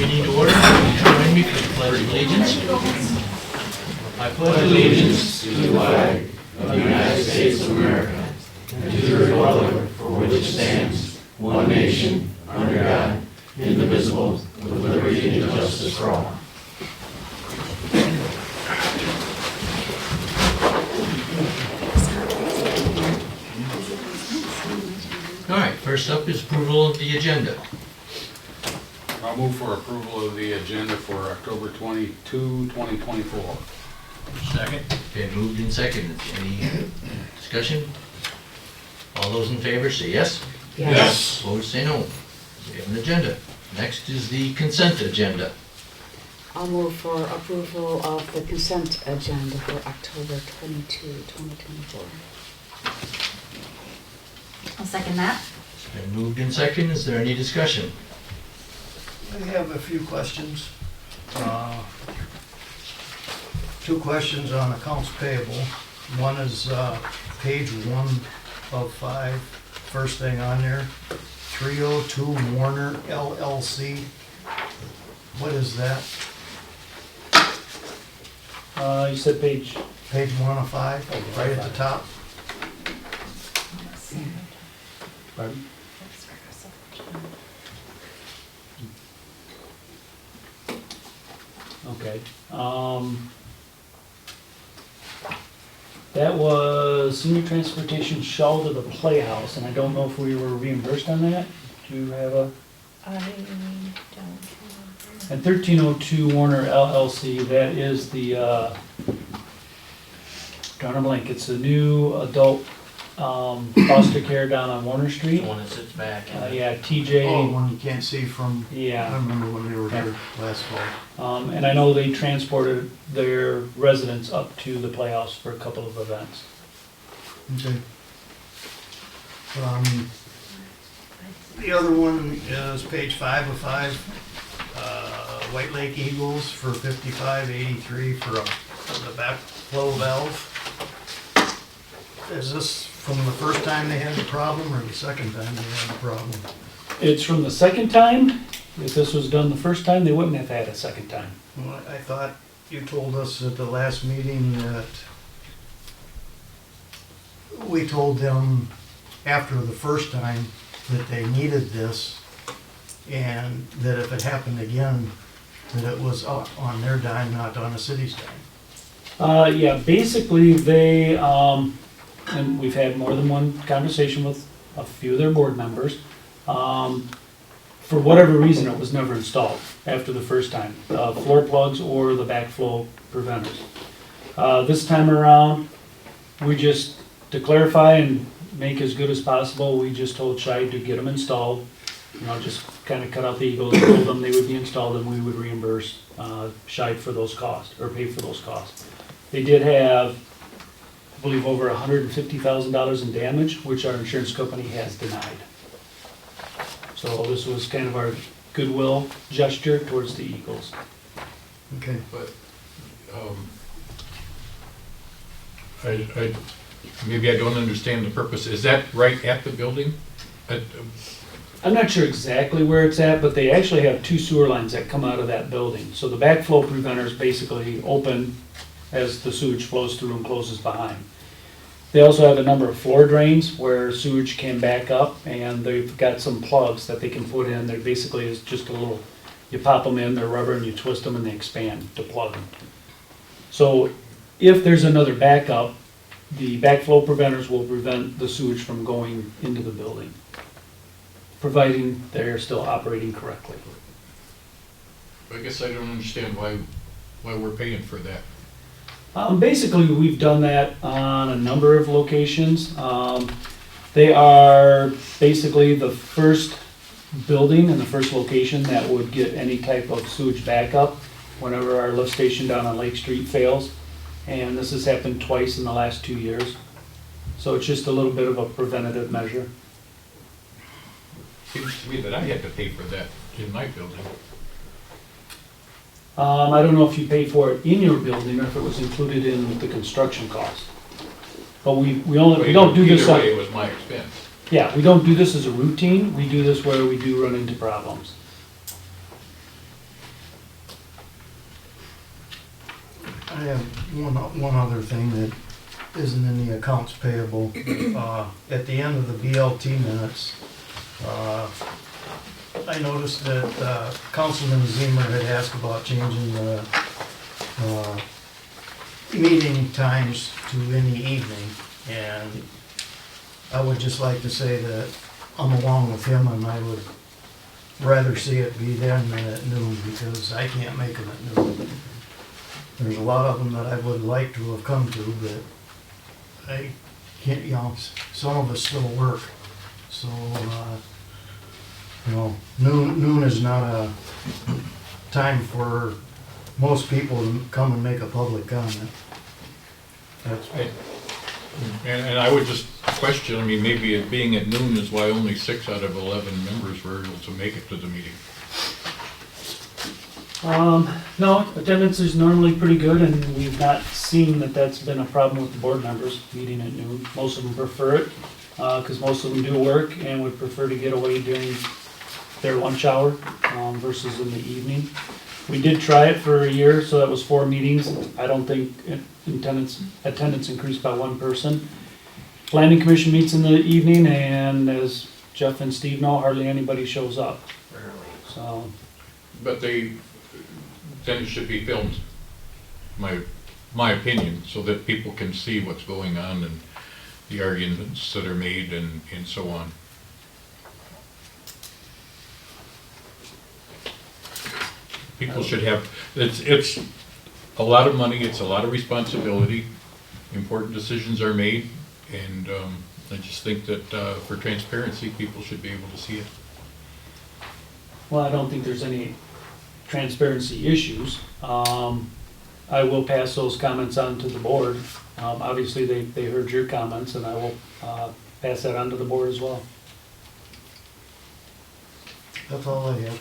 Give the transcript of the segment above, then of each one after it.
meeting to order. Join me for the pledge of allegiance. I pledge allegiance to the flag of the United States of America and to the republic for which it stands, one nation, under God, indivisible, with liberty and justice for all. All right, first up is approval of the agenda. I'll move for approval of the agenda for October 22, 2024. Second. Okay, moved and seconded. Any discussion? All those in favor say yes. Yes. Opposed say no. We have an agenda. Next is the consent agenda. I'll move for approval of the consent agenda for October 22, 2024. I'll second that. It's been moved and seconded. Is there any discussion? I have a few questions. Two questions on accounts payable. One is page 1 of 5, first thing on there, 302 Warner LLC. What is that? You said page. Page 1 of 5, right at the top. Pardon? Okay. That was senior transportation shuttle to the Playhouse, and I don't know if we were reimbursed on that. Do you have a? I don't. And 1302 Warner LLC, that is the, drawing a blank, it's a new adult foster care down on Warner Street. The one that sits back. Yeah, Oh, TJ, one you can't see from, I yeah. remember when they were here last fall. And I know they transported their residents up to the Playhouse for a couple of events. Okay. The other one is page 5 of 5. White Lake Eagles for $55.83 for the backflow valve. Is this from the first time they had the problem or the second time they had the problem? It's from the second time. If this was done the first time, they wouldn't have had a second time. Well, I thought you told us at the last meeting that we told them after the first time that they needed this and that if it happened again, that it was on their dime, not on the city's dime. Yeah, basically they, and we've had more than one conversation with a few of their board members. For whatever reason, it was never installed after the first time, floor plugs or the backflow preventers. This time around, we just, to clarify and make as good as possible, we just told Scheid to get them installed. You know, just kind of cut out the eagles, told them they would be installed and we would reimburse Scheid for those costs, or pay for those costs. They did have, I believe, over $150,000 in damage, which our insurance company has denied. So this was kind of our goodwill gesture towards the Eagles. Okay. But, maybe I don't understand the purpose. Is that right at the building? I'm not sure exactly where it's at, but they actually have 2 sewer lines that come out of that building. So the backflow preventers basically open as the sewage flows through and closes behind. They also have a number of floor drains where sewage can back up, and they've got some plugs that they can put in. They're basically is just a little, you pop them in, they're rubber, and you twist them and they expand to plug them. So if there's another backup, the backflow preventers will prevent the sewage from going into the building, providing they're still operating correctly. I guess I don't understand why we're paying for that. Basically, we've done that on a number of locations. They are basically the first building and the first location that would get any type of sewage backup whenever our lift station down on Lake Street fails. And this has happened twice in the last 2 years. So it's just a little bit of a preventative measure. Seems to me that I had to pay for that in my building. I don't know if you pay for it in your building or if it was included in the construction cost. But we don't do this. Either way, it was my expense. Yeah, we don't do this as a routine. We do this where we do run into problems. I have one other thing that isn't in the accounts payable. At the end of the BLT minutes, I noticed that Councilman Zemer had asked about changing the meeting times to in the evening, and I would just like to say that I'm along with him, and I would rather see it be then than at noon, because I can't make them at noon. There's a lot of them that I would like to have come to, but I can't, you know, some of us still work. So, you know, noon is not a time for most people to come and make a public comment. That's, And I would just question, I mean, maybe it being at noon is why only 6 out of 11 members were able to make it to the meeting. No, attendance is normally pretty good, and we've not seen that that's been a problem with the board members meeting at noon. Most of them prefer it, because most of them do work and would prefer to get away during their lunch hour versus in the evening. We did try it for a year, so that was 4 meetings. I don't think attendance increased by 1 person. Planning Commission meets in the evening, and as Jeff and Steve know, hardly anybody shows up. So, But then it should be filmed, my opinion, so that people can see what's going on and the arguments that are made and so on. People should have, it's a lot of money, it's a lot of responsibility, important decisions are made, and I just think that for transparency, people should be able to see it. well, I don't think there's any transparency issues. I will pass those comments on to the board. Obviously, they heard your comments, and I will pass that on to the board as well. that's all I have.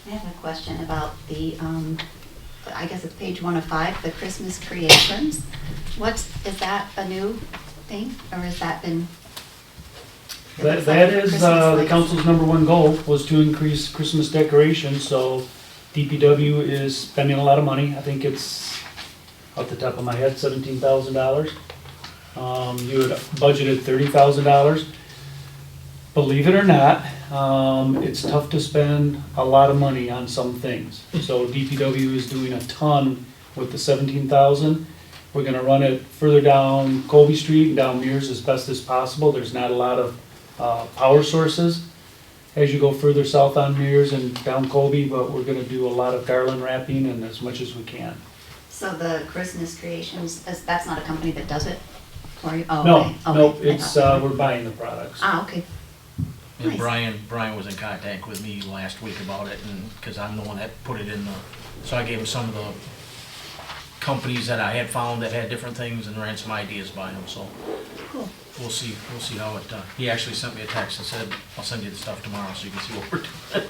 I have a question about the, I guess it's page 1 of 5, the Christmas creations. Is that a new thing, or has that been? That is the council's #1 goal, was to increase Christmas decorations, so DPW is spending a lot of money. I think it's, off the top of my head, $17,000. You had budgeted $30,000. Believe it or not, it's tough to spend a lot of money on some things. So DPW is doing a ton with the $17,000. We're gonna run it further down Colby Street and down Mears as best as possible. There's not a lot of power sources as you go further south on Mears and down Colby, but we're gonna do a lot of garland wrapping and as much as we can. So the Christmas creations, that's not a company that does it for you? Oh, No, okay. nope, Okay. it's, we're buying the products. Ah, okay. And Nice. Brian was in contact with me last week about it, and, because I'm the one that put it in the, so I gave him some of the companies that I had found that had different things and ran some ideas by him, so Cool. we'll see how it, he actually sent me a text and said, I'll send you the stuff tomorrow so you can see what we're doing.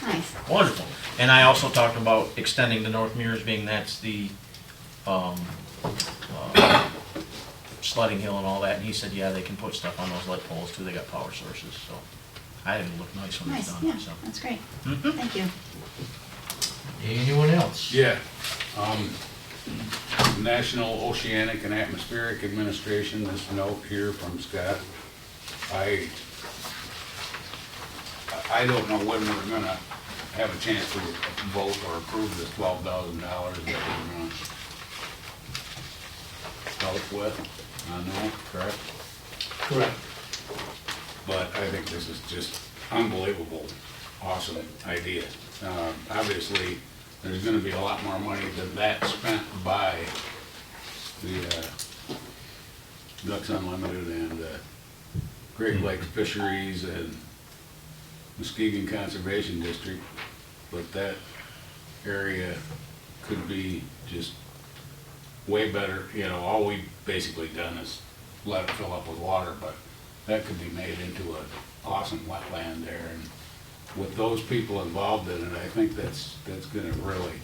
Nice. Wonderful. And I also talked about extending the North Mears, being that's the, sledding hill and all that, and he said, yeah, they can put stuff on those light poles too, they got power sources, so I think it'll look nice when it's Nice, done, yeah, so. that's great. Mhm. Thank you. Anyone else? Yeah. National Oceanic and Atmospheric Administration, this note here from Scott. I don't know when we're gonna have a chance to vote or approve this $12,000 that we're gonna start with. I know, correct? Correct. But I think this is just unbelievable, awesome idea. Obviously, there's gonna be a lot more money than that spent by the Ducks Unlimited and Great Lakes Fisheries and Muskegon Conservation District, but that area could be just way better. You know, all we've basically done is let it fill up with water, but that could be made into an awesome wetland there. And with those people involved in it, I think that's gonna really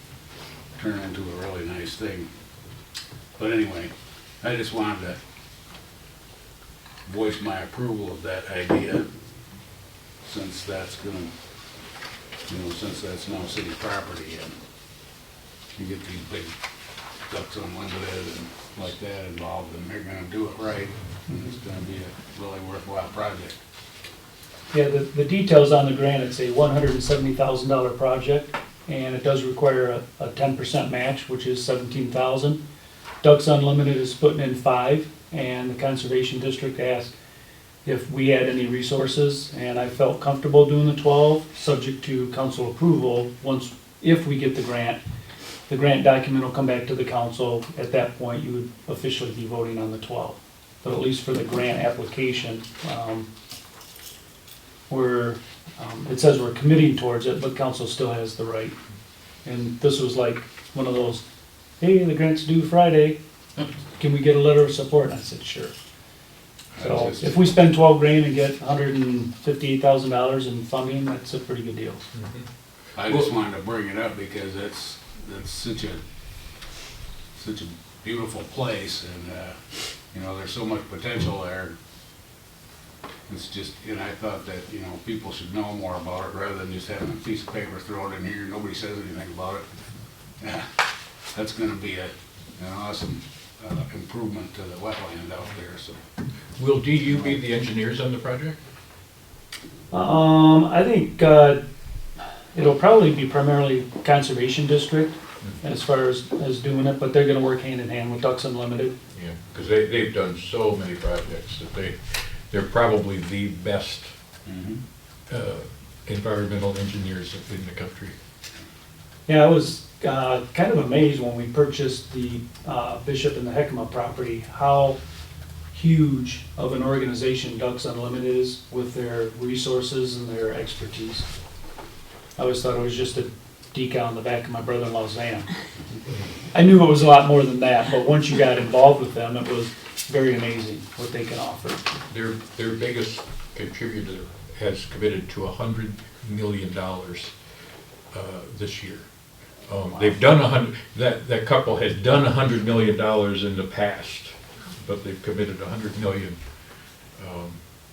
turn into a really nice thing. But anyway, I just wanted to voice my approval of that idea, since that's gonna, since that's now city property, and you get these big Ducks Unlimited and like that involved, and they're gonna do it right, and it's gonna be a really worthwhile project. Yeah, the details on the grant, it's a $170,000 project, and it does require a 10% match, which is $17,000. Ducks Unlimited is putting in 5, and the Conservation District asked if we had any resources, and I felt comfortable doing the 12, subject to council approval. If we get the grant document will come back to the council. At that point, you would officially be voting on the 12. But at least for the grant application, it says we're committing towards it, but council still has the right. And this was like one of those, hey, the grant's due Friday, can we get a letter of support? And I said, sure. So if we spend 12 grand and get $158,000 in funding, that's a pretty good deal. I just wanted to bring it up because that's such a beautiful place, and you know, there's so much potential there. It's just, and I thought that, you know, people should know more about it rather than just having a piece of paper thrown in here, nobody says anything about it. Yeah, that's gonna be an awesome improvement to the wetland out there, so. Will DU be the engineers on the project? I think it'll probably be primarily Conservation District as far as doing it, but they're gonna work hand in hand with Ducks Unlimited. Yeah, because they've done so many projects that they're probably the best environmental engineers in the country. Yeah, I was kind of amazed when we purchased the Bishop and the Heckma property, how huge of an organization Ducks Unlimited is with their resources and their expertise. I always thought it was just a decal on the back of my brother-in-law's van. I knew it was a lot more than that, but once you got involved with them, it was very amazing what they can offer. Their biggest contributor has committed to $100 million this year. They've done that couple has done $100 million in the past, but they've committed $100 million,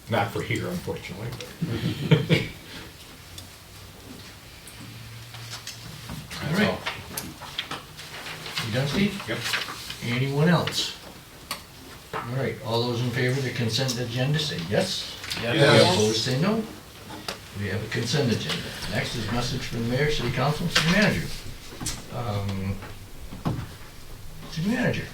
not for here, unfortunately. All right. You done, Steve? Yep. Anyone else? All right, all those in favor of the consent agenda say yes. Yes. Opposed say no. We have a consent agenda. Next is message from the mayor, city council, and city manager. City manager.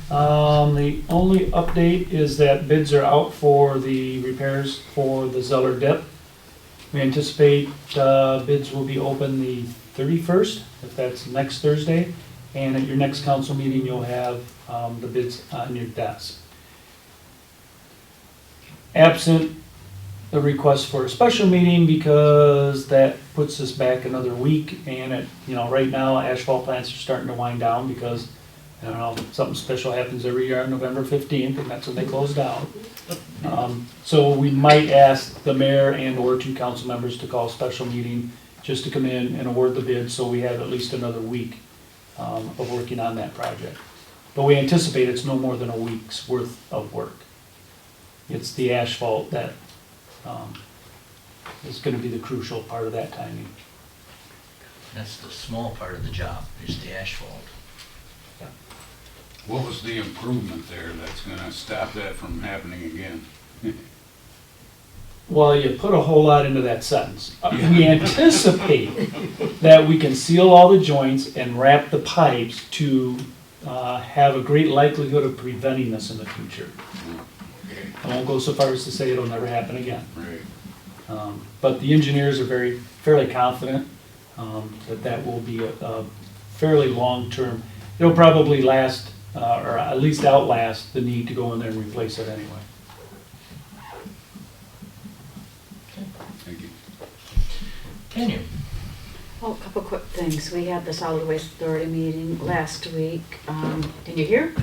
The only update is that bids are out for the repairs for the Zeller dip. We anticipate bids will be open the 31st, if that's next Thursday, and at your next council meeting, you'll have the bids on your desk. Absent the request for a special meeting, because that puts us back another week, and right now, asphalt plants are starting to wind down because, I don't know, something special happens every year on November 15th, and that's when they close down. So we might ask the mayor and or 2 council members to call a special meeting just to come in and award the bid, so we have at least another week of working on that project. But we anticipate it's no more than a week's worth of work. It's the asphalt that is going to be the crucial part of that timing. That's the small part of the job, is the asphalt. What was the improvement there that's gonna stop that from happening again? Well, you put a whole lot into that sentence. We anticipate that we can seal all the joints and wrap the pipes to have a great likelihood of preventing this in the future. Okay, I won't go so far as to say it'll never happen again. right. But the engineers are fairly confident that will be a fairly long-term. It'll probably last, or at least outlast the need to go in there and replace it anyway. Thank you. Can you? Well, a couple quick things. We had the solid waste authority meeting last week. Can you hear?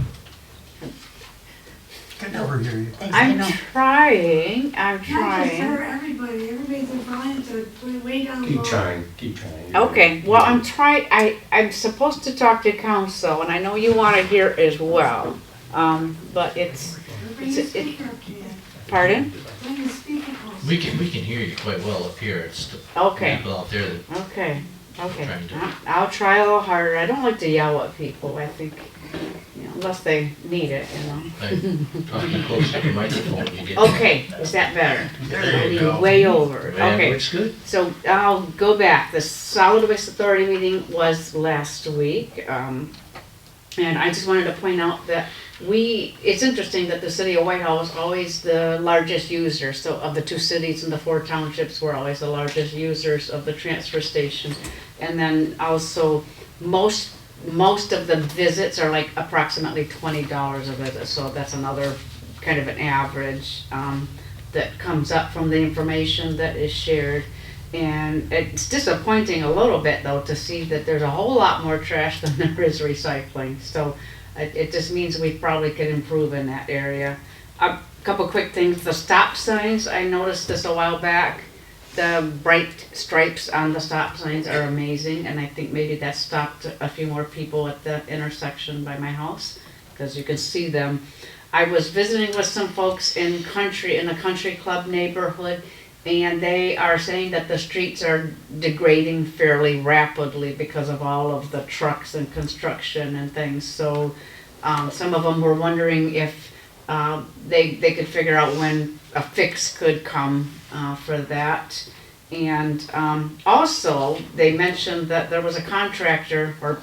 Can never hear you. I'm trying. Not just her, everybody. Everybody's applying to put it way down low. keep trying. Okay, well, I'm I'm supposed to talk to council, and I know you want to hear as well. But Bring the speaker up to you. pardon? Bring the speaker closer. We can hear you quite well up here. It's the Okay, people out there that okay. Okay, Trying to- I'll try a little harder. I don't like to yell at people, I think, unless they need it, Talking close to the microphone, you get. Okay, is that better? There you Are go. way over? That Okay, looks good. so I'll go back. The Solid Waste Authority meeting was last week. And I just wanted to point out that it's interesting that the city of Whitehall was always the largest user. So of the 2 cities and the 4 townships, we're always the largest users of the transfer station. And then also, most of the visits are like approximately $20 a visit. So that's another kind of an average that comes up from the information that is shared. And it's disappointing a little bit though to see that there's a whole lot more trash than there is recycling. So it just means we probably could improve in that area. A couple quick things, the stop signs, I noticed this a while back. The bright stripes on the stop signs are amazing, and I think maybe that stopped a few more people at the intersection by my house, because you can see them. I was visiting with some folks in a country club neighborhood, and they are saying that the streets are degrading fairly rapidly because of all of the trucks and construction and things. So some of them were wondering if they could figure out when a fix could come for that. And also, they mentioned that there was a contractor, or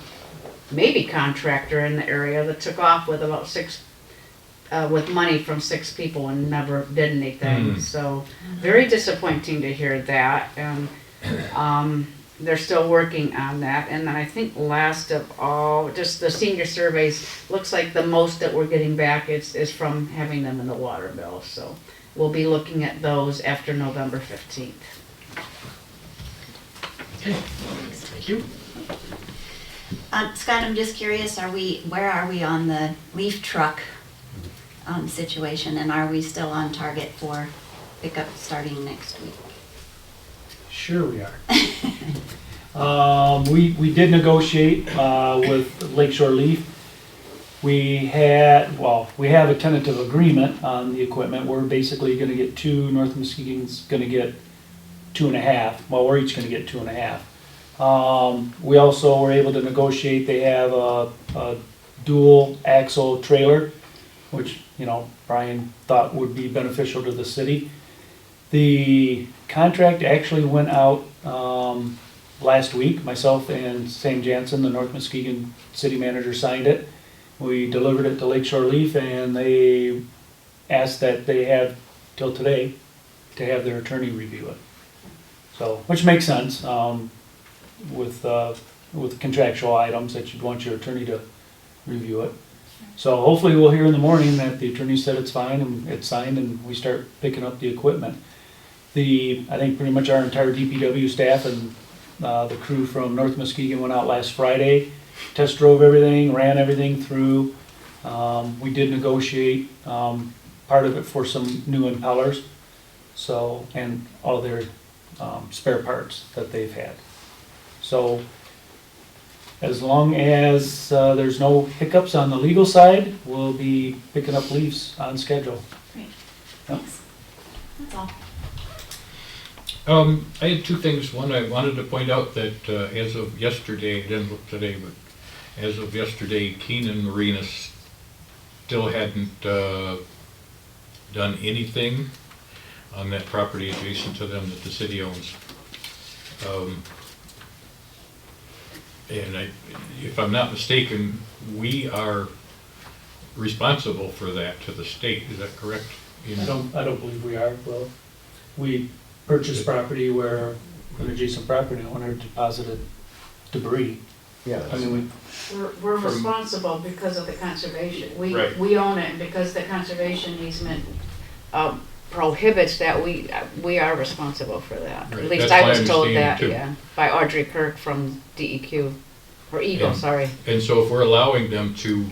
maybe contractor in the area, that took off with about with money from 6 people and never did anything. So very disappointing to hear that. And they're still working on that. And then I think last of all, just the senior surveys, looks like the most that we're getting back is from having them in the water bill. So we'll be looking at those after November 15th. Okay, thank you. Scott, I'm just curious, where are we on the leaf truck situation, and are we still on target for pickup starting next week? Sure we are. We did negotiate with Lakeshore Leaf. We have a tentative agreement on the equipment. We're basically gonna get 2, North Muskegon's gonna get 2.5. Well, we're each gonna get 2.5. We also were able to negotiate, they have a dual axle trailer, which, Brian thought would be beneficial to the city. The contract actually went out last week. Myself and Sam Jansen, the North Muskegon city manager, signed it. We delivered it to Lakeshore Leaf, and they asked that they have till today to have their attorney review it. So, which makes sense with contractual items that you'd want your attorney to review it. So hopefully we'll hear in the morning that the attorney said it's fine and it's signed and we start picking up the equipment. I think pretty much our entire DPW staff and the crew from North Muskegon went out last Friday, test drove everything, ran everything through. We did negotiate part of it for some new impellers, and all their spare parts that they've had. So as long as there's no hiccups on the legal side, we'll be picking up leaves on schedule. Great, Yep. thanks. That's all. I had 2 things. One, I wanted to point out that as of yesterday, I didn't look today, but as of yesterday, Keenan Marina still hadn't done anything on that property adjacent to them that the city owns. And if I'm not mistaken, we are responsible for that to the state. Is that correct? I don't believe we are. Well, we purchased property where an adjacent property owner deposited debris. Yeah. I mean, We're responsible because of the conservation. Right. We own it, and because the conservation easement prohibits that, we are responsible for that. Right, At least that's I my was told that, understanding, too. yeah, by Audrey Kirk from DEQ, or Eagle, And- sorry. And so if we're allowing them to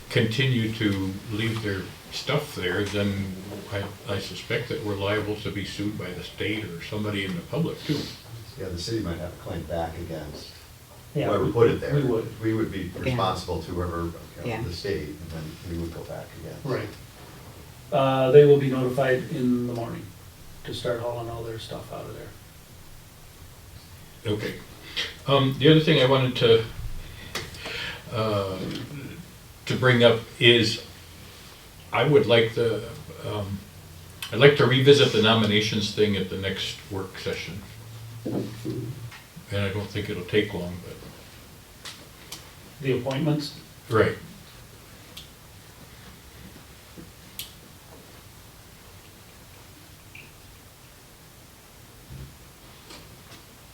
continue to leave their stuff there, then I suspect that we're liable to be sued by the state or somebody in the public too. Yeah, the city might have a claim back against yeah, whoever put it there. we would. We would be responsible to whoever, Yeah. the state, and then we would go back against. Right. They will be notified in the morning to start hauling all their stuff out of there. Okay. The other thing I wanted to bring up is I would like I'd like to revisit the nominations thing at the next work session. And I don't think it'll take long, but. The appointments? Right.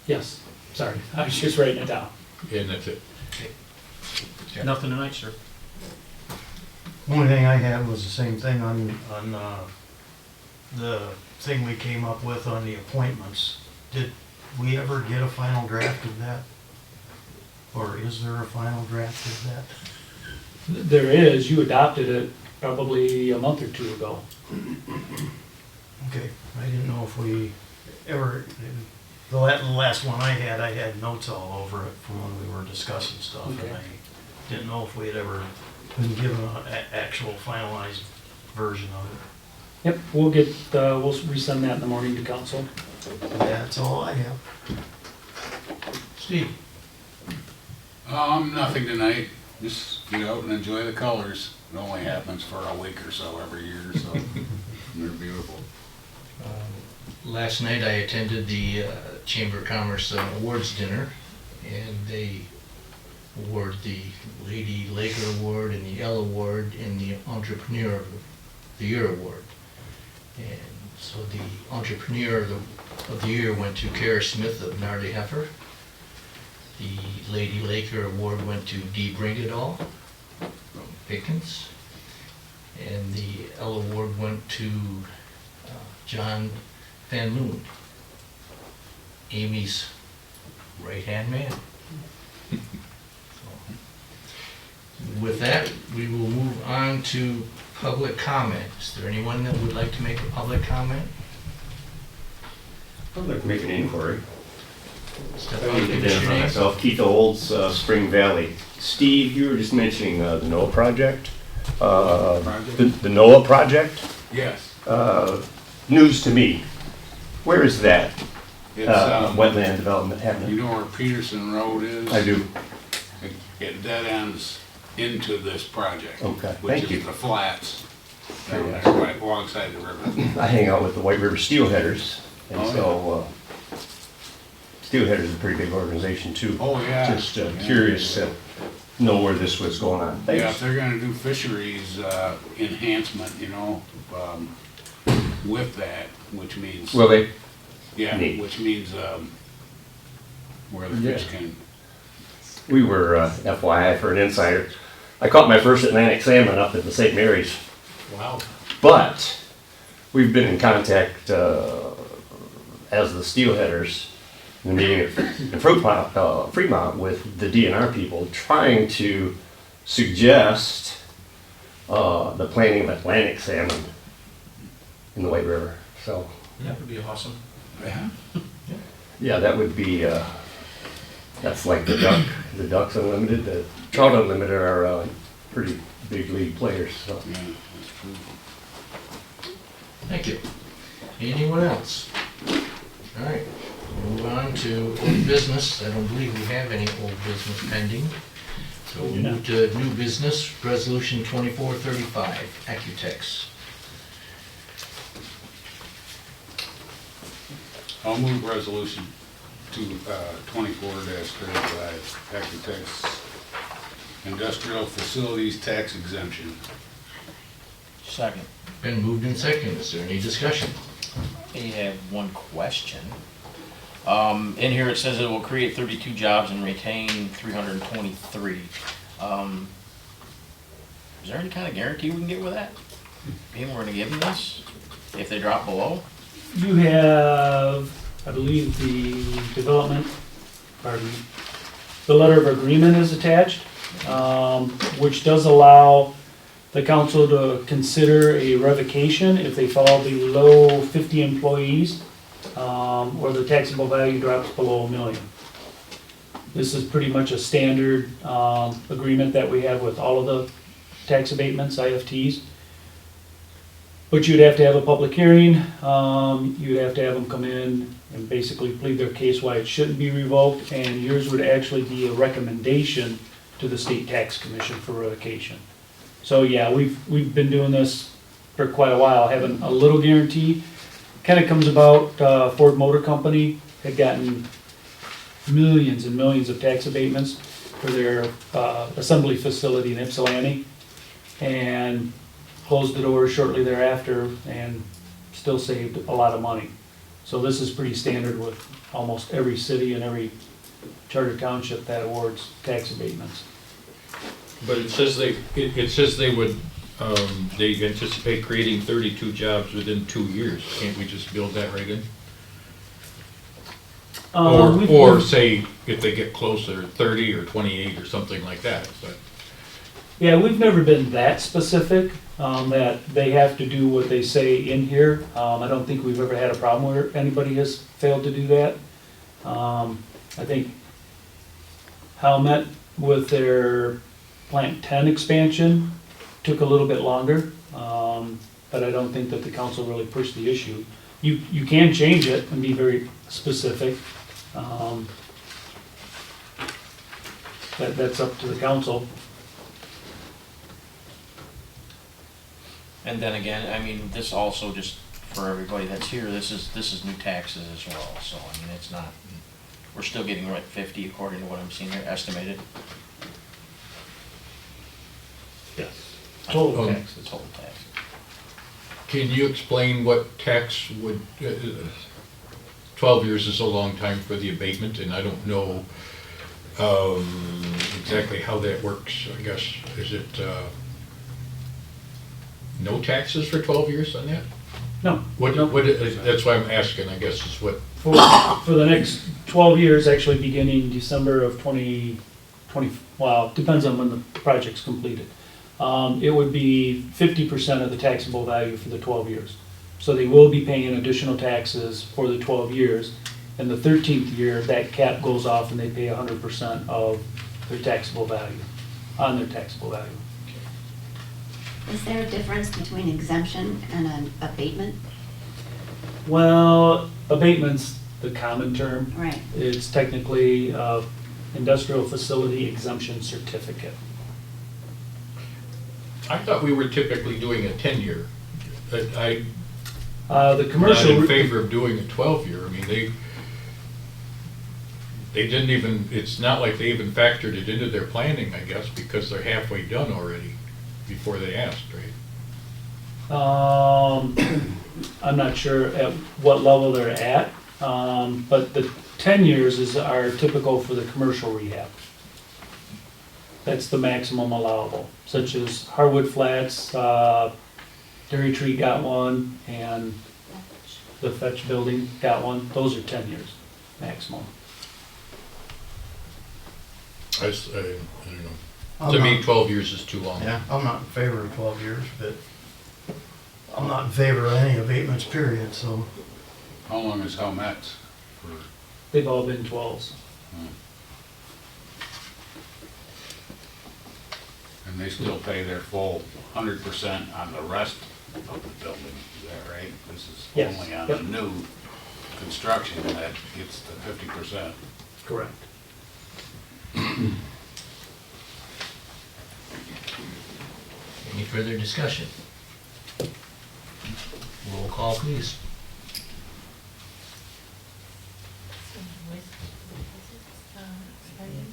Yes, sorry, I was just writing it down. And that's it. Nothing tonight, sir? Only thing I had was the same thing on the thing we came up with on the appointments. Did we ever get a final draft of that? Or is there a final draft of that? There is, you adopted it probably a month or two ago. Okay, I didn't know if we ever, the last one I had notes all over it from when we were discussing stuff. Okay. And I didn't know if we had ever been given an actual finalized version of it. Yep, we'll resend that in the morning to council. That's all I have. Steve? Nothing tonight. Just get out and enjoy the colors. It only happens for a week or so every year, so they're beautiful. Last night I attended the Chamber of Commerce awards dinner, and they award the Lady Laker Award and the L Award and the Entrepreneur of the Year Award. And so the Entrepreneur of the Year went to Kara Smith of Gnarly Heifer. The Lady Laker Award went to Dee Bringadall from Pickens. And the L Award went to John Van Loon, Amy's right-hand man. So, with that, we will move on to public comment. Is there anyone that would like to make a public comment? I'd like to make an inquiry. Step I up, need to give us your identify name. myself. Keith Olds, Spring Valley. Steve, you were just mentioning the NOAA project. The NOAA project? Yes. News to me. Where is that It's, wetland development you happening? know where Peterson Road is? I do. It dead ends into this project. Okay, Which thank is you. the flats down there, right alongside the river. I hang out with the White River Steelheaders, and Oh, so Steelheaders is a pretty big organization too. Oh, yeah. Just Yeah. curious to know where this was going on. Yeah, if Thanks. they're gonna do fisheries enhancement, with that, which means. Will they? Yeah, Neat. which means, where the fish can, We were, FYI for an insider, I caught my first Atlantic salmon up at the St. Mary's. Wow. But we've been in contact as the steelheaders in the meeting in Fremont with the DNR people, trying to suggest the planting of Atlantic salmon in the White River. So That would be awesome. yeah, yeah, that would be that's like the Ducks Unlimited, the Trout Unlimited are pretty big league players. So. yeah, that's true. Thank you. Anyone else? All right, we'll move on to old business. I don't believe we have any old business pending. So we'll move to new business, resolution 2435, Acutex. I'll move resolution to 24-35, Acutex Industrial Facilities Tax Exemption. Second. Been moved and seconded. Is there any discussion? I have one question. In here it says it will create 32 jobs and retain 323. Is there any kind of guarantee we can get with that? Being we're gonna give them this if they drop below? You have, I believe, the letter of agreement is attached, which does allow the council to consider a revocation if they fall below 50 employees, or the taxable value drops below $1 million. This is pretty much a standard agreement that we have with all of the tax abatements, IFTs. But you'd have to have a public hearing, you'd have to have them come in and basically plead their case why it shouldn't be revoked, and yours would actually be a recommendation to the state tax commission for revocation. So yeah, we've been doing this for quite a while, having a little guarantee. Kind of comes about, Ford Motor Company had gotten millions and millions of tax abatements for their assembly facility in Ypsilanti, and closed the doors shortly thereafter and still saved a lot of money. So this is pretty standard with almost every city and every charter township that awards tax abatements. But it says they would, they anticipate creating 32 jobs within 2 years. Can't we just build that right in? Or say if they get closer, 30 or 28 or something like that, but. Yeah, we've never been that specific, that they have to do what they say in here. I don't think we've ever had a problem where anybody has failed to do that. I think Howmet with their Plant 10 expansion took a little bit longer, but I don't think that the council really pushed the issue. You can change it and be very specific. That's up to the council. And then again, I mean, this also just for everybody that's here, this is new taxes as well. So I mean, it's not, we're still getting like 50 according to what I'm seeing here, estimated. Yes. Total tax. Total tax. Can you explain what tax would, 12 years is a long time for the abatement, and I don't know exactly how that works, I guess. Is it no taxes for 12 years on that? No. That's why I'm asking, I guess, is what. For the next 12 years, actually beginning December of 2020, well, depends on when the project's completed. It would be 50% of the taxable value for the 12 years. So they will be paying additional taxes for the 12 years. And the 13th year, that cap goes off and they pay 100% of their taxable value, on their taxable value. Is there a difference between exemption and an abatement? Well, abatement's the common term. Right. It's technically industrial facility exemption certificate. I thought we were typically doing a 10-year. The I'm commercial. not in favor of doing a 12-year. I mean, they didn't even, it's not like they even factored it into their planning, I guess, because they're halfway done already before they asked, right? I'm not sure at what level they're at, but the 10 years are typical for the commercial rehab. That's the maximum allowable, such as Harwood Flats, Dairy Tree got one, and the Fetch Building got one. Those are 10 years maximum. I don't know. I'm To me, not- 12 years is too long. Yeah, I'm not in favor of 12 years, but I'm not in favor of any abatements, period, so. How long is Howmet's for? They've all been 12s. And they still pay their full 100% on the rest of the building, is that right? This is Yes. only on Yep. the new construction that gets the 50%. Correct. Any further discussion? Roll call, please.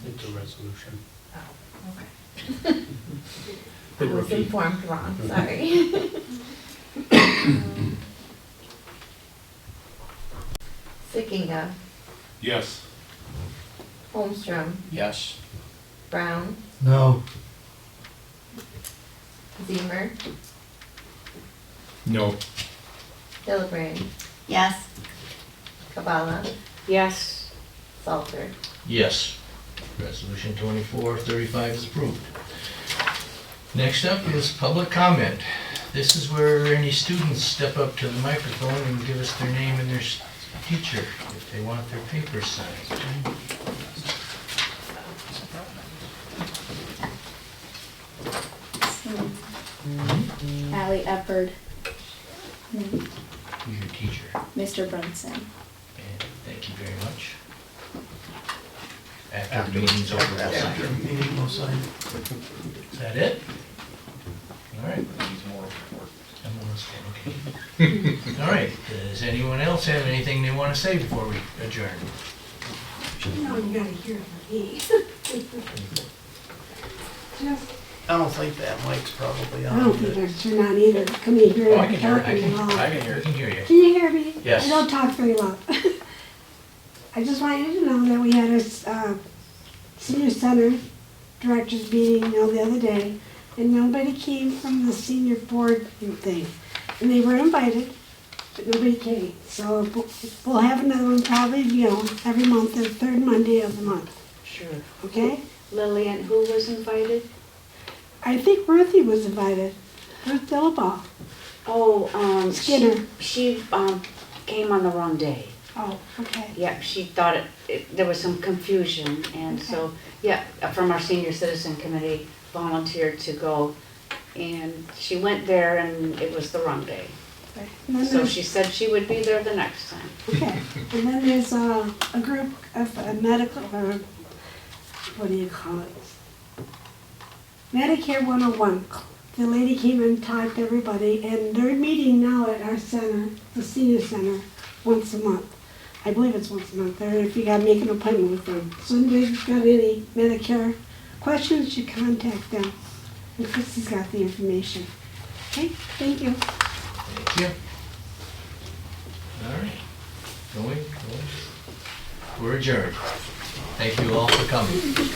It's a resolution. Okay. I Big was rookie. informed wrong, sorry. Sickinga, Yes. Holmstrom, Yes. Brown, No, Zemer, No. Hillebrand, Yes. Kabala, Yes. Salter. Yes. Resolution 2435 is approved. Next up is public comment. This is where any students step up to the microphone and give us their name and their teacher if they want their papers signed. Allie Efford. Mr. Brunson. And thank you very much. After the meeting's over, we'll sign. After the meeting, we'll sign. Is that it? All right. Needs more work. Okay. All right, does anyone else have anything they want to say before we adjourn? You know, you gotta hear it from me. Just, I don't think that mic's probably I on. don't think I turn on either, come in here Oh, I and can hear it, talking loud. I can hear I it. can hear you. Can you hear me? Yes. I don't talk very loud. I just wanted you to know that we had a senior center directors meeting, the other day, and nobody came from the senior board thing. And they were invited, but nobody came. So we'll have another one probably, every month, the third Monday of the month, Sure. okay? Lillian, who was invited? I think Ruthie was invited, Ruth Dillabaugh. Oh, Skinner. She came on the wrong day. Oh, okay. Yeah, she thought there was some confusion, and so, yeah, from our senior citizen committee volunteered to go, and she went there and it was the wrong day. Right. And then So there's- she said she would be there the next time. Okay, and then there's a group of medical, or what do you call it? Medicare 101. The lady came and talked to everybody, and they're meeting now at our center, the senior center, once a month. I believe it's once a month, or if you gotta make an appointment with them. So if you've got any Medicare questions, you contact them. And Chrissy's got the information. Okay, thank you. Thank you. All right, going. We're adjourned. Thank you all for coming.